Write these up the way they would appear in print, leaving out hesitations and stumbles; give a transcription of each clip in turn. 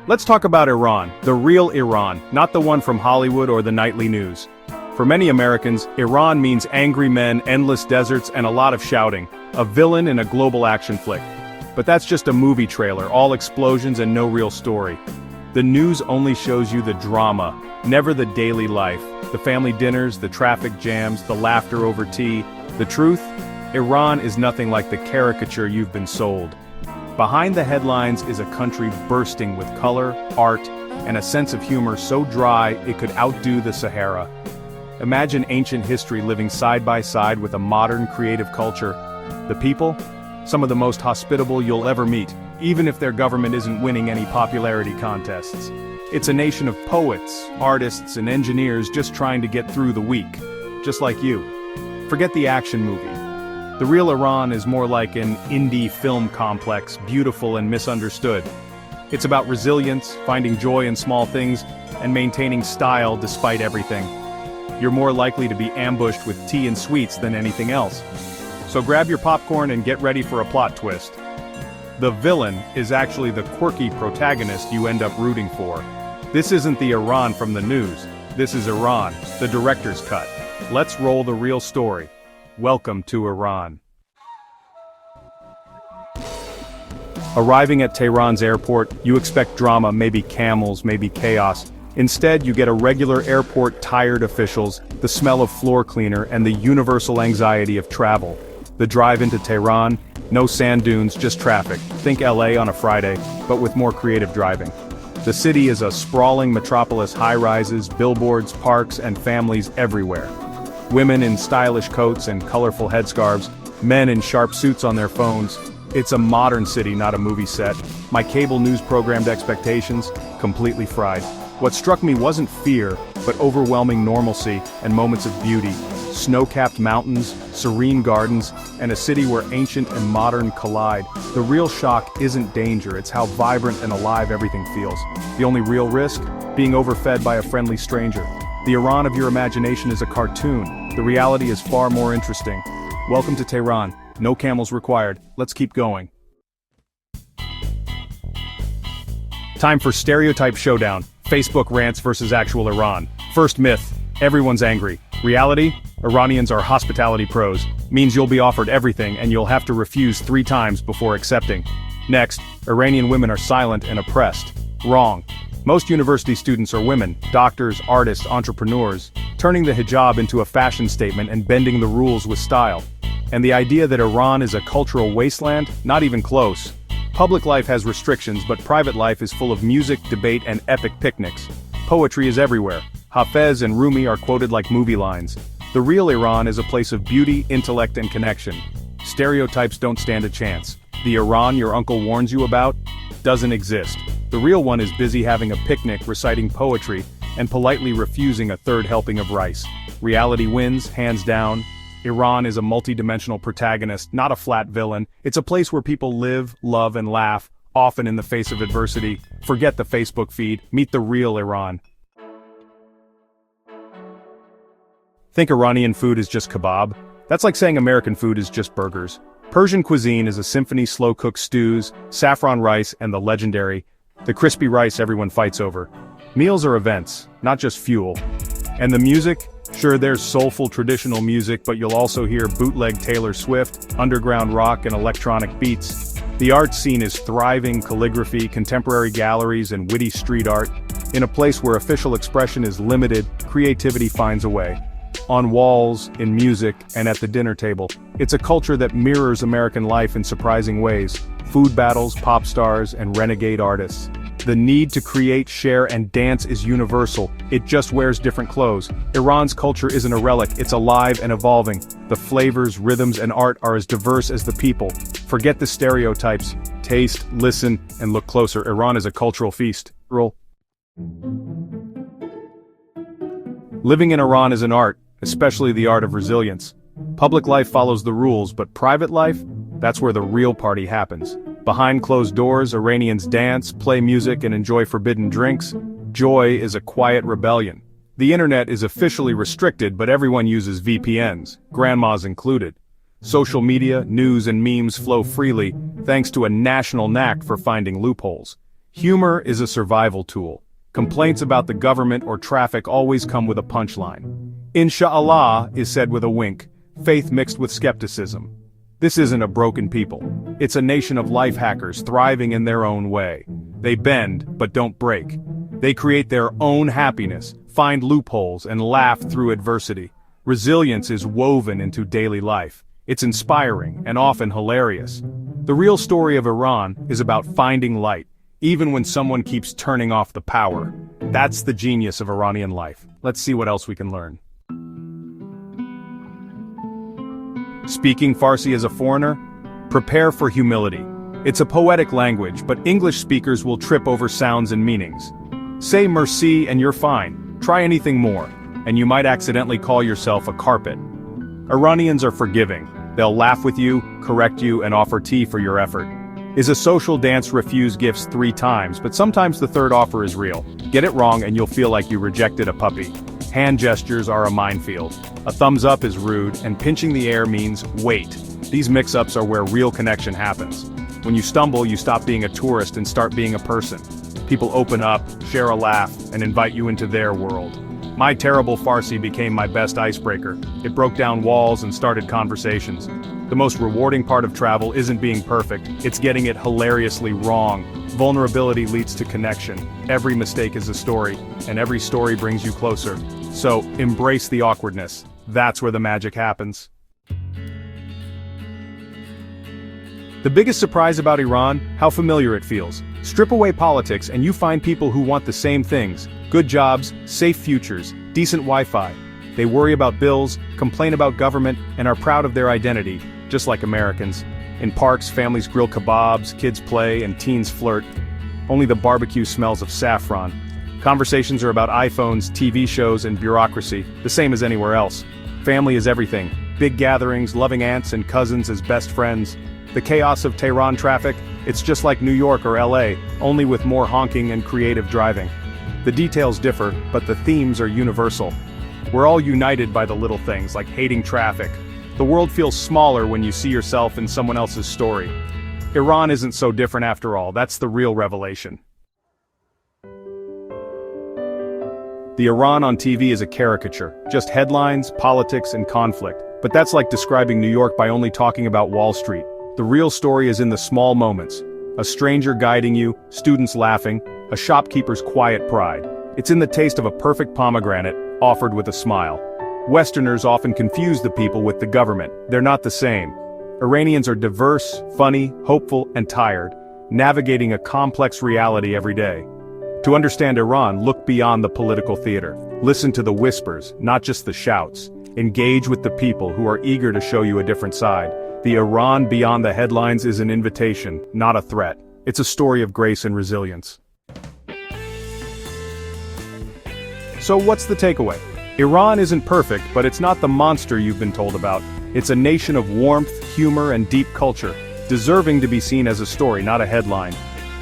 Let's talk about Iran, the real Iran, not the one from Hollywood or the nightly news. For many Americans, Iran means angry men, endless deserts, and a lot of shouting, a villain in a global action flick. But that's just a movie trailer, all explosions and no real story. The news only shows you the drama, never the daily life, the family dinners, the traffic jams, the laughter over tea. The truth? Iran is nothing like the caricature you've been sold. Behind the headlines is a country bursting with color, art, and a sense of humor so dry it could outdo the Sahara. Imagine ancient history living side by side with a modern creative culture. The people? Some of the most hospitable you'll ever meet, even if their government isn't winning any popularity contests. It's a nation of poets, artists, and engineers just trying to get through the week. Just like you. Forget the action movie. The real Iran is more like an indie film complex, beautiful and misunderstood. It's about resilience, finding joy in small things, and maintaining style despite everything. You're more likely to be ambushed with tea and sweets than anything else. So grab your popcorn and get ready for a plot twist. The villain is actually the quirky protagonist you end up rooting for. This isn't the Iran from the news. This is Iran, the director's cut. Let's roll the real story. Welcome to Iran. Arriving at Tehran's airport, you expect drama, maybe camels, maybe chaos. Instead, you get a regular airport, tired officials, the smell of floor cleaner, and the universal anxiety of travel. The drive into Tehran, no sand dunes, just traffic. Think LA on a Friday, but with more creative driving. The city is a sprawling metropolis, high-rises, billboards, parks, and families everywhere. Women in stylish coats and colorful headscarves, men in sharp suits on their phones. It's a modern city, not a movie set. My cable news programmed expectations, completely fried. What struck me wasn't fear, but overwhelming normalcy and moments of beauty. Snow-capped mountains, serene gardens, and a city where ancient and modern collide. The real shock isn't danger, it's how vibrant and alive everything feels. The only real risk? Being overfed by a friendly stranger. The Iran of your imagination is a cartoon. The reality is far more interesting. Welcome to Tehran. No camels required. Let's keep going. Time for stereotype showdown. Facebook rants versus actual Iran. First myth. Everyone's angry. Reality? Iranians are hospitality pros. Means you'll be offered everything and you'll have to refuse 3 times before accepting. Next, Iranian women are silent and oppressed. Wrong. Most university students are women, doctors, artists, entrepreneurs, turning the hijab into a fashion statement and bending the rules with style. And the idea that Iran is a cultural wasteland? Not even close. Public life has restrictions, but private life is full of music, debate, and epic picnics. Poetry is everywhere. Hafez and Rumi are quoted like movie lines. The real Iran is a place of beauty, intellect, and connection. Stereotypes don't stand a chance. The Iran your uncle warns you about doesn't exist. The real one is busy having a picnic, reciting poetry, and politely refusing a 3rd helping of rice. Reality wins, hands down. Iran is a multi-dimensional protagonist, not a flat villain. It's a place where people live, love, and laugh, often in the face of adversity. Forget the Facebook feed, meet the real Iran. Think Iranian food is just kebab? That's like saying American food is just burgers. Persian cuisine is a symphony, slow-cooked stews, saffron rice, and the legendary, the crispy rice everyone fights over. Meals are events, not just fuel. And the music? Sure, there's soulful traditional music, but you'll also hear bootleg Taylor Swift, underground rock, and electronic beats. The art scene is thriving: calligraphy, contemporary galleries, and witty street art. In a place where official expression is limited, creativity finds a way. On walls, in music, and at the dinner table. It's a culture that mirrors American life in surprising ways. Food battles, pop stars, and renegade artists. The need to create, share, and dance is universal. It just wears different clothes. Iran's culture isn't a relic, it's alive and evolving. The flavors, rhythms, and art are as diverse as the people. Forget the stereotypes. Taste, listen, and look closer. Iran is a cultural feast. Living in Iran is an art, especially the art of resilience. Public life follows the rules, but private life? That's where the real party happens. Behind closed doors, Iranians dance, play music, and enjoy forbidden drinks. Joy is a quiet rebellion. The internet is officially restricted, but everyone uses VPNs, grandmas included. Social media, news, and memes flow freely, thanks to a national knack for finding loopholes. Humor is a survival tool. Complaints about the government or traffic always come with a punchline. Inshallah is said with a wink, faith mixed with skepticism. This isn't a broken people. It's a nation of life hackers thriving in their own way. They bend, but don't break. They create their own happiness, find loopholes, and laugh through adversity. Resilience is woven into daily life. It's inspiring and often hilarious. The real story of Iran is about finding light, even when someone keeps turning off the power. That's the genius of Iranian life. Let's see what else we can learn. Speaking Farsi as a foreigner? Prepare for humility. It's a poetic language, but English speakers will trip over sounds and meanings. Say merci and you're fine. Try anything more, and you might accidentally call yourself a carpet. Iranians are forgiving. They'll laugh with you, correct you, and offer tea for your effort. Is a social dance refuse gifts 3 times, but sometimes the third offer is real. Get it wrong and you'll feel like you rejected a puppy. Hand gestures are a minefield. A thumbs up is rude, and pinching the air means wait. These mix-ups are where real connection happens. When you stumble, you stop being a tourist and start being a person. People open up, share a laugh, and invite you into their world. My terrible Farsi became my best icebreaker. It broke down walls and started conversations. The most rewarding part of travel isn't being perfect, it's getting it hilariously wrong. Vulnerability leads to connection. Every mistake is a story, and every story brings you closer. So, embrace the awkwardness. That's where the magic happens. The biggest surprise about Iran? How familiar it feels. Strip away politics and you find people who want the same things. Good jobs, safe futures, decent Wi-Fi. They worry about bills, complain about government, and are proud of their identity, just like Americans. In parks, families grill kebabs, kids play, and teens flirt. Only the barbecue smells of saffron. Conversations are about iPhones, TV shows, and bureaucracy, the same as anywhere else. Family is everything. Big gatherings, loving aunts and cousins as best friends. The chaos of Tehran traffic, it's just like New York or LA, only with more honking and creative driving. The details differ, but the themes are universal. We're all united by the little things, like hating traffic. The world feels smaller when you see yourself in someone else's story. Iran isn't so different after all, that's the real revelation. The Iran on TV is a caricature, just headlines, politics, and conflict. But that's like describing New York by only talking about Wall Street. The real story is in the small moments. A stranger guiding you, students laughing, a shopkeeper's quiet pride. It's in the taste of a perfect pomegranate, offered with a smile. Westerners often confuse the people with the government. They're not the same. Iranians are diverse, funny, hopeful, and tired, navigating a complex reality every day. To understand Iran, look beyond the political theater. Listen to the whispers, not just the shouts. Engage with the people who are eager to show you a different side. The Iran beyond the headlines is an invitation, not a threat. It's a story of grace and resilience. So what's the takeaway? Iran isn't perfect, but it's not the monster you've been told about. It's a nation of warmth, humor, and deep culture, deserving to be seen as a story, not a headline.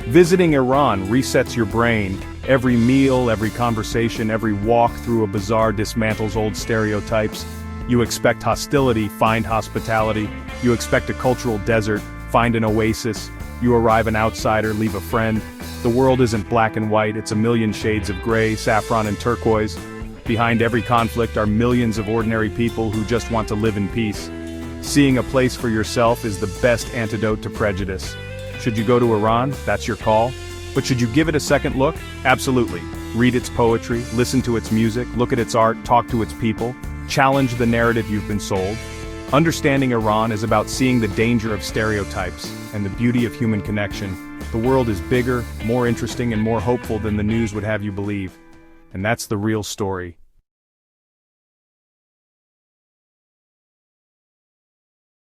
Visiting Iran resets your brain. Every meal, every conversation, every walk through a bazaar dismantles old stereotypes. You expect hostility, find hospitality. You expect a cultural desert, find an oasis. You arrive an outsider, leave a friend. The world isn't black and white, it's a million shades of gray, saffron and turquoise. Behind every conflict are millions of ordinary people who just want to live in peace. Seeing a place for yourself is the best antidote to prejudice. Should you go to Iran? That's your call. But should you give it a second look? Absolutely. Read its poetry, listen to its music, look at its art, talk to its people. Challenge the narrative you've been sold. Understanding Iran is about seeing the danger of stereotypes and the beauty of human connection. The world is bigger, more interesting, and more hopeful than the news would have you believe. And that's the real story.